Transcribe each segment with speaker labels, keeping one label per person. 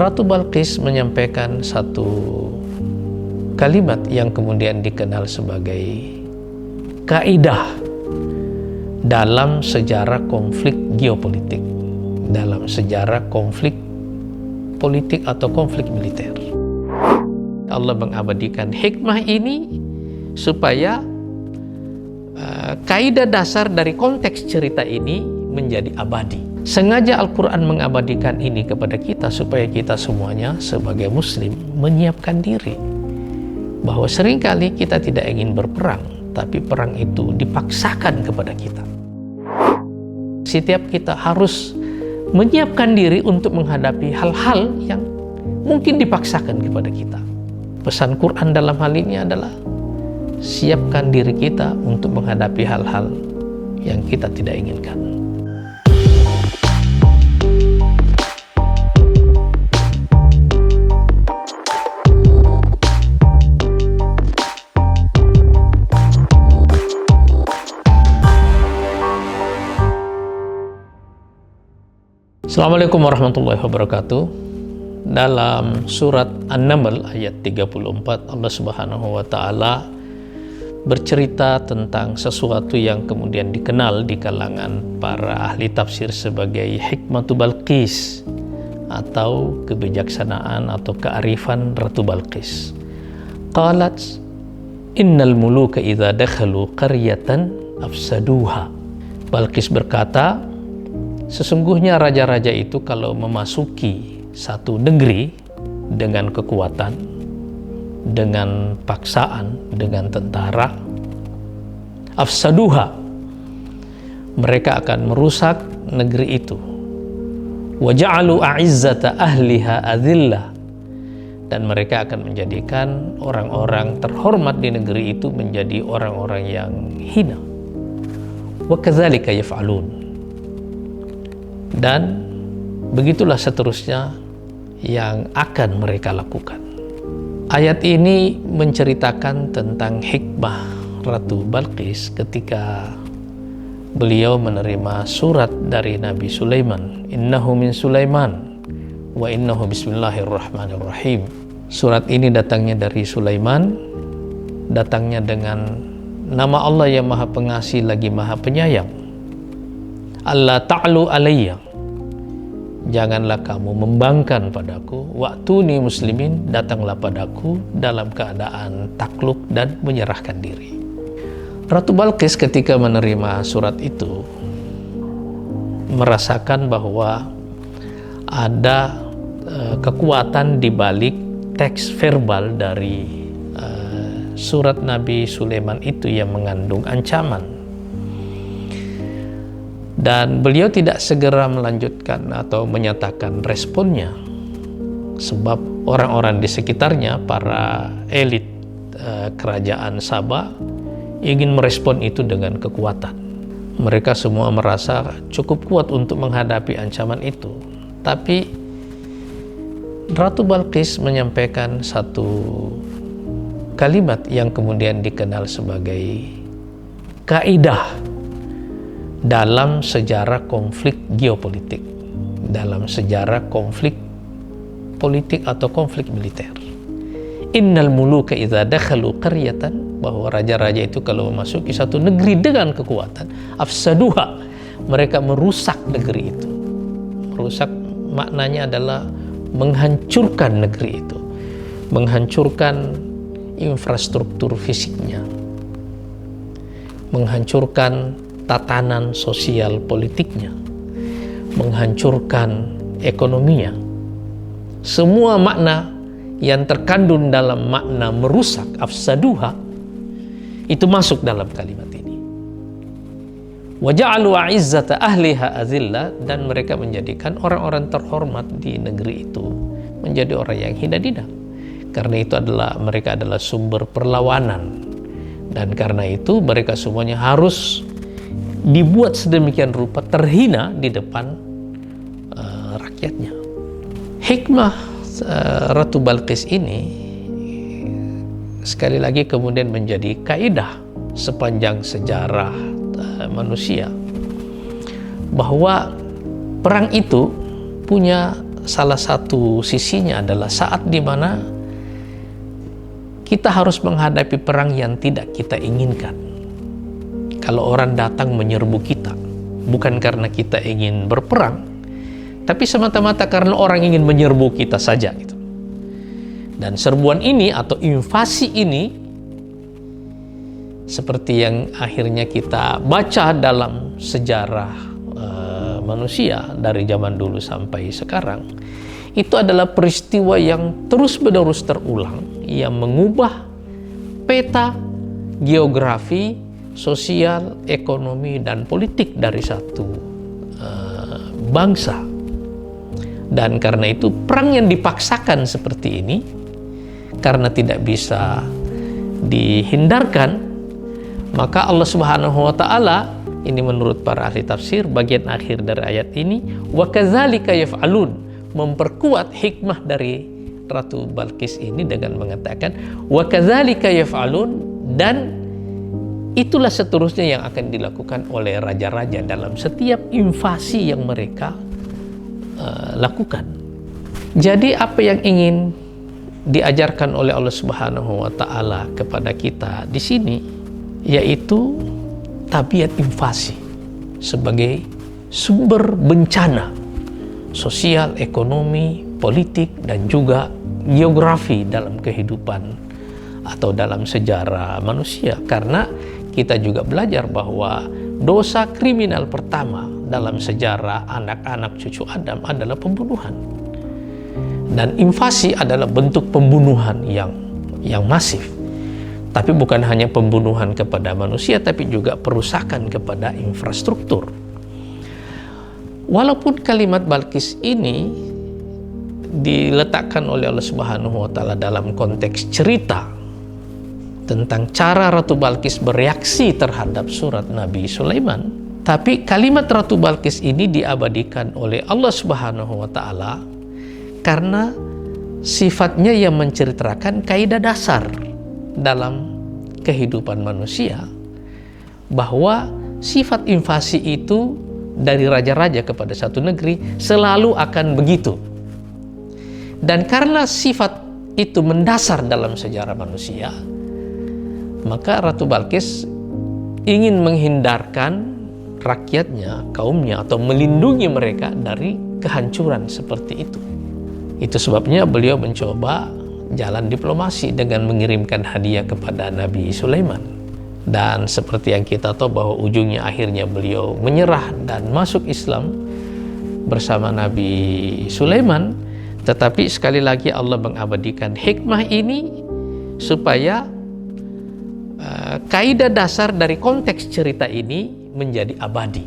Speaker 1: Ratu Balqis menyampaikan satu kalimat yang kemudian dikenal sebagai kaidah dalam sejarah konflik geopolitik, dalam sejarah konflik politik atau konflik militer. Allah mengabadikan hikmah ini supaya kaidah dasar dari konteks cerita ini menjadi abadi. Sengaja Al-Quran mengabadikan ini kepada kita supaya kita semuanya sebagai muslim menyiapkan diri bahwa seringkali kita tidak ingin berperang, tapi perang itu dipaksakan kepada kita. Setiap kita harus menyiapkan diri untuk menghadapi hal-hal yang mungkin dipaksakan kepada kita. Pesan Quran dalam hal ini adalah siapkan diri kita untuk menghadapi hal-hal yang kita tidak inginkan. Assalamualaikum warahmatullahi wabarakatuh. Dalam surat An-Naml ayat 34, Allah Subhanahu wa taala bercerita tentang sesuatu yang kemudian dikenal di kalangan para ahli tafsir sebagai hikmatu Balqis atau kebijaksanaan atau kearifan Ratu Balqis. Qalat innal muluka idza dakhalu qaryatan afsaduha. Balqis berkata, sesungguhnya raja-raja itu kalau memasuki satu negeri dengan kekuatan, dengan paksaan, dengan tentara, afsaduha, mereka akan merusak negeri itu. Wa ja'alu a'izzata ahliha adillah, dan mereka akan menjadikan orang-orang terhormat di negeri itu menjadi orang-orang yang hina. Wa kadzalika yaf'alun, dan begitulah seterusnya yang akan mereka lakukan. Ayat ini menceritakan tentang hikmah Ratu Balqis ketika beliau menerima surat dari Nabi Sulaiman. Innahu min Sulaiman wa innahu bismillahirrahmanirrahim. Surat ini datangnya dari Sulaiman, datangnya dengan nama Allah yang Maha Pengasih lagi Maha Penyayang. Allah ta'lu alayya, janganlah kamu membangkang padaku. Wa'tuni muslimin, datanglah padaku dalam keadaan takluk dan menyerahkan diri. Ratu Balqis ketika menerima surat itu merasakan bahwa ada kekuatan di balik teks verbal dari surat Nabi Sulaiman itu yang mengandung ancaman. Dan beliau tidak segera melanjutkan atau menyatakan responnya, sebab orang-orang di sekitarnya, para elit kerajaan Sabah, ingin merespon itu dengan kekuatan. Mereka semua merasa cukup kuat untuk menghadapi ancaman itu. Tapi Ratu Balqis menyampaikan satu kalimat yang kemudian dikenal sebagai kaidah dalam sejarah konflik geopolitik, dalam sejarah konflik politik atau konflik militer. Innal muluka idza dakhalu qaryatan, bahwa raja-raja itu kalau memasuki satu negeri dengan kekuatan, afsaduha, mereka merusak negeri itu. Merusak maknanya adalah menghancurkan negeri itu, menghancurkan infrastruktur fisiknya, menghancurkan tatanan sosial politiknya, menghancurkan ekonominya. Semua makna yang terkandung dalam makna merusak, afsaduha, itu masuk dalam kalimat ini. Wa ja'alu a'izzata ahliha azillah, dan mereka menjadikan orang-orang terhormat di negeri itu menjadi orang yang hina-hina. Karena itu mereka adalah sumber perlawanan, dan karena itu mereka semuanya harus dibuat sedemikian rupa terhina di depan rakyatnya. Hikmah Ratu Balqis ini sekali lagi kemudian menjadi kaidah sepanjang sejarah manusia, bahwa perang itu punya salah satu sisinya adalah saat di mana kita harus menghadapi perang yang tidak kita inginkan. Kalau orang datang menyerbu kita, bukan karena kita ingin berperang, tapi semata-mata karena orang ingin menyerbu kita saja gitu. Dan serbuan ini atau invasi ini, seperti yang akhirnya kita baca dalam sejarah manusia dari zaman dulu sampai sekarang, itu adalah peristiwa yang terus-menerus terulang, yang mengubah peta geografi, sosial, ekonomi, dan politik dari satu bangsa. Dan karena itu perang yang dipaksakan seperti ini, karena tidak bisa dihindarkan, maka Allah Subhanahu wa Ta'ala, ini menurut para ahli tafsir, bagian akhir dari ayat ini, wa kadzalika yaf'alun, memperkuat hikmah dari Ratu Balqis ini dengan mengatakan wa kadzalika yaf'alun, dan itulah seterusnya yang akan dilakukan oleh raja-raja dalam setiap invasi yang mereka lakukan. Jadi apa yang ingin diajarkan oleh Allah Subhanahu wa Ta'ala kepada kita di sini, yaitu tabiat invasi sebagai sumber bencana sosial, ekonomi, politik, dan juga geografi dalam kehidupan atau dalam sejarah manusia. Karena kita juga belajar bahwa dosa kriminal pertama dalam sejarah anak-anak cucu Adam adalah pembunuhan. Dan invasi adalah bentuk pembunuhan yang masif. Tapi bukan hanya pembunuhan kepada manusia, tapi juga perusakan kepada infrastruktur. Walaupun kalimat Balqis ini diletakkan oleh Allah Subhanahu wa Ta'ala dalam konteks cerita tentang cara Ratu Balqis bereaksi terhadap surat Nabi Sulaiman, tapi kalimat Ratu Balqis ini diabadikan oleh Allah Subhanahu wa Ta'ala karena sifatnya yang menceritakan kaidah dasar dalam kehidupan manusia, bahwa sifat invasi itu dari raja-raja kepada satu negeri selalu akan begitu. Dan karena sifat itu mendasar dalam sejarah manusia, maka Ratu Balqis ingin menghindarkan rakyatnya, kaumnya, atau melindungi mereka dari kehancuran seperti itu. Itu sebabnya beliau mencoba jalan diplomasi dengan mengirimkan hadiah kepada Nabi Sulaiman. Dan seperti yang kita tahu bahwa ujungnya akhirnya beliau menyerah dan masuk Islam bersama Nabi Sulaiman. Tetapi sekali lagi Allah mengabadikan hikmah ini supaya kaidah dasar dari konteks cerita ini menjadi abadi.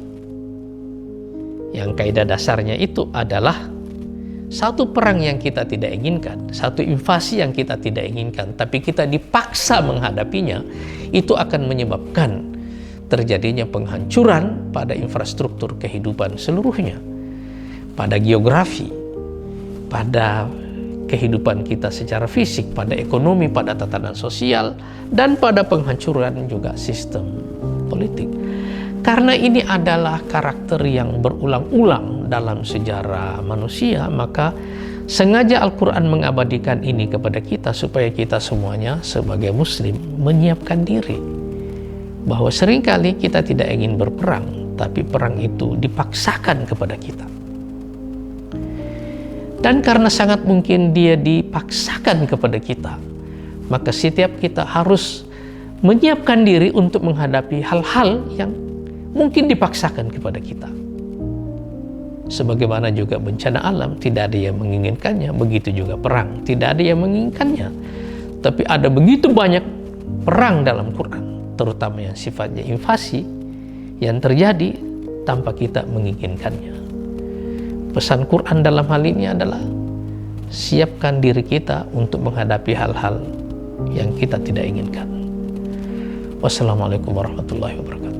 Speaker 1: Yang kaidah dasarnya itu adalah satu perang yang kita tidak inginkan, satu invasi yang kita tidak inginkan, tapi kita dipaksa menghadapinya, itu akan menyebabkan terjadinya penghancuran pada infrastruktur kehidupan seluruhnya, pada geografi, pada kehidupan kita secara fisik, pada ekonomi, pada tatanan sosial, dan pada penghancuran juga sistem politik. Karena ini adalah karakter yang berulang-ulang dalam sejarah manusia, maka sengaja Al-Quran mengabadikan ini kepada kita supaya kita semuanya sebagai muslim menyiapkan diri. Bahwa seringkali kita tidak ingin berperang, tapi perang itu dipaksakan kepada kita. Dan karena sangat mungkin dia dipaksakan kepada kita, maka setiap kita harus menyiapkan diri untuk menghadapi hal-hal yang mungkin dipaksakan kepada kita. Sebagaimana juga bencana alam, tidak ada yang menginginkannya, begitu juga perang, tidak ada yang menginginkannya. Tapi ada begitu banyak perang dalam Quran, terutama yang sifatnya invasi, yang terjadi tanpa kita menginginkannya. Pesan Quran dalam hal ini adalah siapkan diri kita untuk menghadapi hal-hal yang kita tidak inginkan. Wassalamualaikum warahmatullahi wabarakatuh.